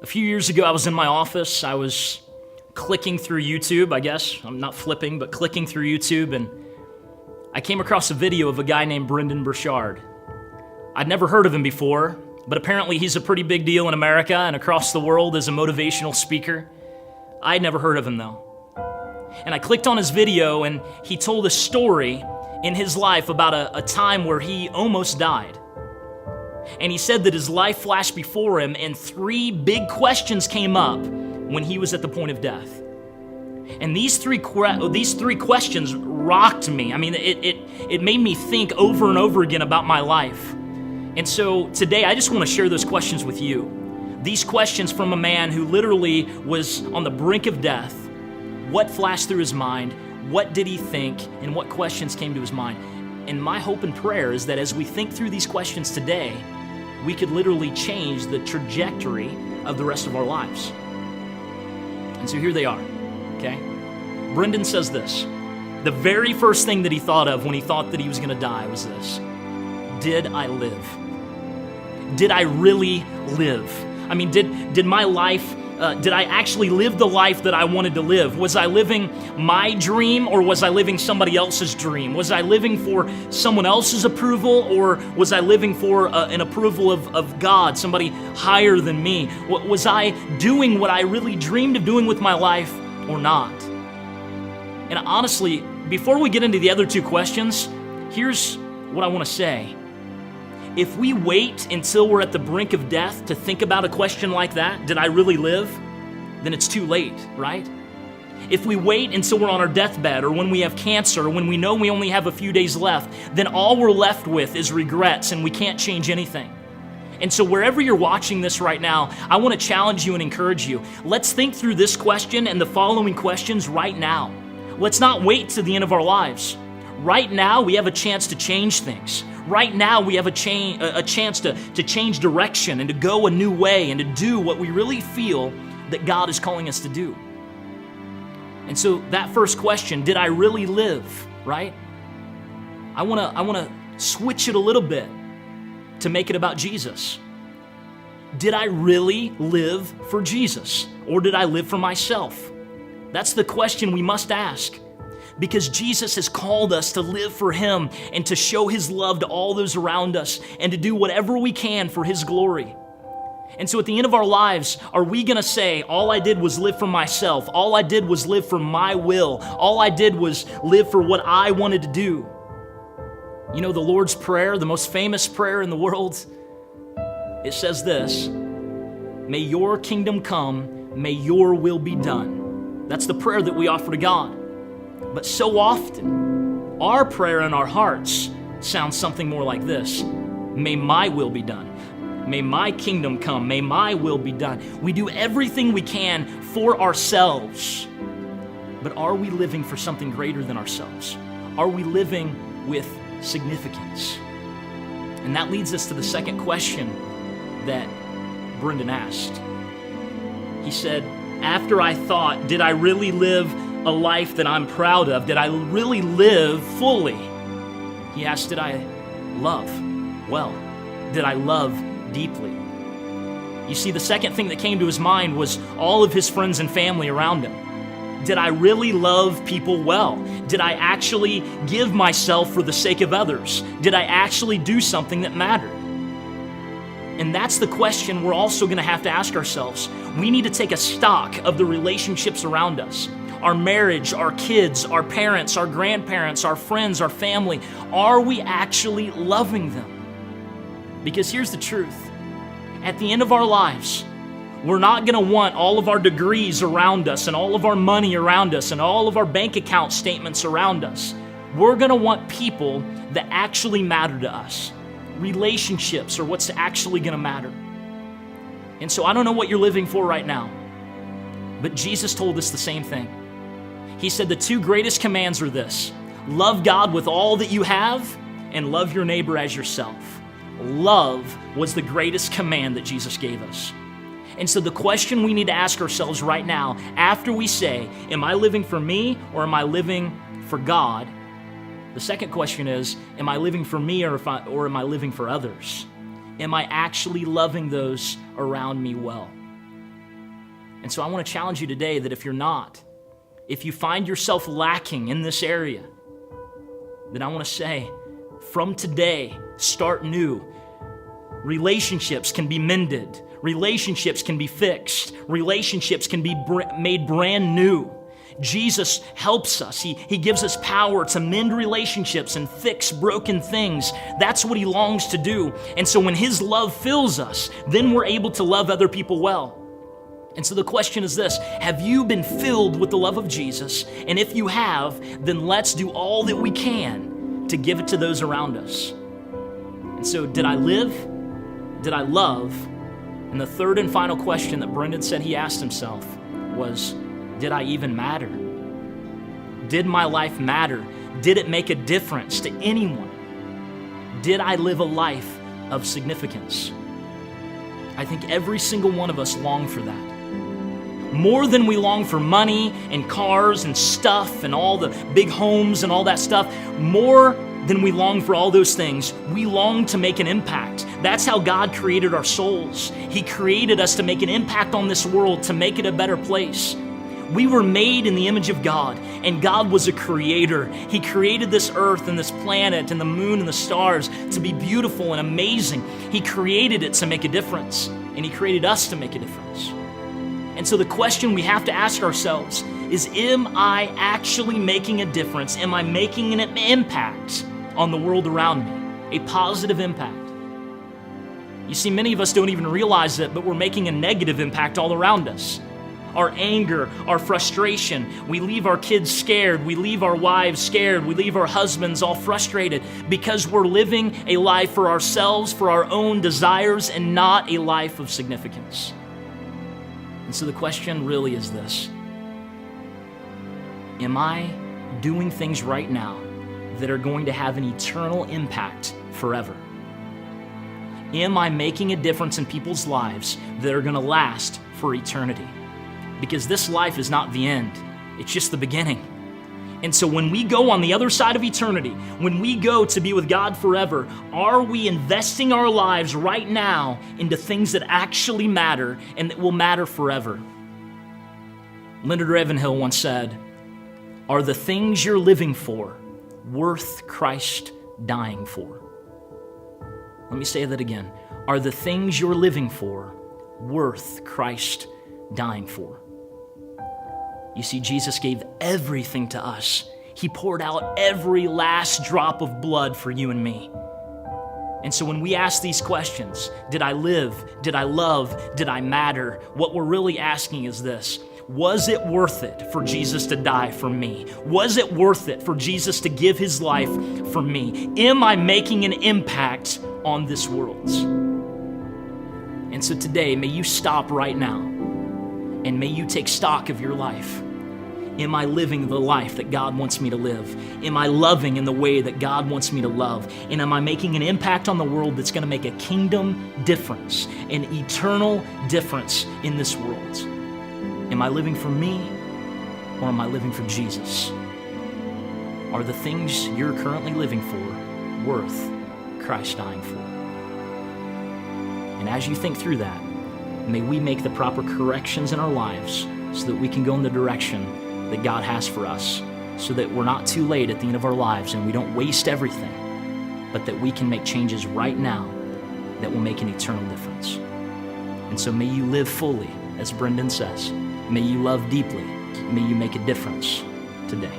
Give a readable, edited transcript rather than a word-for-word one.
A few years ago, I was in my office. I was clicking through YouTube, I guess. I'm not flipping, but clicking through YouTube, and I came across a video of a guy named Brendon Burchard. I'd never heard of him before, but apparently he's a pretty big deal in America and across the world as a motivational speaker. I'd never heard of him, though. And I clicked on his video, and he told a story in his life about a time where he almost died. And he said that his life flashed before him, and three big questions came up when he was at the point of death. And these three questions rocked me. I mean, it made me think over and over again about my life. And so today, I just want to share those questions with you. These questions from a man who literally was on the brink of death. What flashed through his mind? What did he think? And what questions came to his mind? And my hope and prayer is that as we think through these questions today, we could literally change the trajectory of the rest of our lives. And so here they are, okay? Brendon says this. The very first thing that he thought of when he thought that he was going to die was this. Did I live? Did I really live? I mean, did my life, did I actually live the life that I wanted to live? Was I living my dream, or was I living somebody else's dream? Was I living for someone else's approval, or was I living for an approval of God, somebody higher than me? Was I doing what I really dreamed of doing with my life or not? And honestly, before we get into the other two questions, here's what I want to say. If we wait until we're at the brink of death to think about a question like that, did I really live? Then it's too late, right? If we wait until we're on our deathbed, or when we have cancer, or when we know we only have a few days left, then all we're left with is regrets and we can't change anything. And so wherever you're watching this right now, I want to challenge you and encourage you. Let's think through this question and the following questions right now. Let's not wait to the end of our lives. Right now, we have a chance to change things. Right now, we have a chance to change direction and to go a new way and to do what we really feel that God is calling us to do. And so that first question, did I really live, right? I want to switch it a little bit to make it about Jesus. Did I really live for Jesus, or did I live for myself? That's the question we must ask. Because Jesus has called us to live for Him and to show His love to all those around us and to do whatever we can for His glory. And so at the end of our lives, are we going to say, all I did was live for myself, all I did was live for my will, all I did was live for what I wanted to do? You know, the Lord's Prayer, the most famous prayer in the world, it says this, may your kingdom come, may your will be done. That's the prayer that we offer to God. But so often, our prayer in our hearts sounds something more like this. May my will be done. May my kingdom come. May my will be done. We do everything we can for ourselves. But are we living for something greater than ourselves? Are we living with significance? And that leads us to the second question that Brendon asked. He said, after I thought, did I really live a life that I'm proud of? Did I really live fully? He asked, did I love well? Did I love deeply? You see, the second thing that came to his mind was all of his friends and family around him. Did I really love people well? Did I actually give myself for the sake of others? Did I actually do something that mattered? And that's the question we're also going to have to ask ourselves. We need to take a stock of the relationships around us. Our marriage, our kids, our parents, our grandparents, our friends, our family. Are we actually loving them? Because here's the truth. At the end of our lives, we're not going to want all of our degrees around us and all of our money around us and all of our bank account statements around us. We're going to want people that actually matter to us. Relationships are what's actually going to matter. And so I don't know what you're living for right now, but Jesus told us the same thing. He said the two greatest commands are this: love God with all that you have and love your neighbor as yourself. Love was the greatest command that Jesus gave us. And so the question we need to ask ourselves right now, after we say, am I living for me or am I living for God? The second question is, am I living for me or am I living for others? Am I actually loving those around me well? And so I want to challenge you today that if you're not, if you find yourself lacking in this area, then I want to say, from today, start new. Relationships can be mended. Relationships can be fixed. Relationships can be made brand new. Jesus helps us. He gives us power to mend relationships and fix broken things. That's what he longs to do. And so when his love fills us, then we're able to love other people well. And so the question is this: have you been filled with the love of Jesus? And if you have, then let's do all that we can to give it to those around us. And so, did I live? Did I love? And the third and final question that Brendan said he asked himself was, did I even matter? Did my life matter? Did it make a difference to anyone? Did I live a life of significance? I think every single one of us long for that. More than we long for money and cars and stuff and all the big homes and all that stuff, more than we long for all those things, we long to make an impact. That's how God created our souls. He created us to make an impact on this world, to make it a better place. We were made in the image of God, and God was a creator. He created this earth and this planet and the moon and the stars to be beautiful and amazing. He created it to make a difference, and he created us to make a difference. And so the question we have to ask ourselves is, am I actually making a difference? Am I making an impact on the world around me? A positive impact. You see, many of us don't even realize it, but we're making a negative impact all around us. Our anger, our frustration, we leave our kids scared, we leave our wives scared, we leave our husbands all frustrated because we're living a life for ourselves, for our own desires, and not a life of significance. And so the question really is this: am I doing things right now that are going to have an eternal impact forever? Am I making a difference in people's lives that are going to last for eternity? Because this life is not the end, it's just the beginning. And so when we go on the other side of eternity, when we go to be with God forever, are we investing our lives right now into things that actually matter and that will matter forever? Leonard Ravenhill once said, "Are the things you're living for worth Christ dying for?" Let me say that again. Are the things you're living for worth Christ dying for? You see, Jesus gave everything to us. He poured out every last drop of blood for you and me. And so when we ask these questions, did I live? Did I love? Did I matter? What we're really asking is this: was it worth it for Jesus to die for me? Was it worth it for Jesus to give his life for me? Am I making an impact on this world? And so today, may you stop right now and may you take stock of your life. Am I living the life that God wants me to live? Am I loving in the way that God wants me to love? And am I making an impact on the world that's going to make a kingdom difference, an eternal difference in this world? Am I living for me, or am I living for Jesus? Are the things you're currently living for worth Christ dying for? And as you think through that, may we make the proper corrections in our lives so that we can go in the direction that God has for us, so that we're not too late at the end of our lives and we don't waste everything, but that we can make changes right now that will make an eternal difference. And so may you live fully, as Brendan says. May you love deeply. May you make a difference today.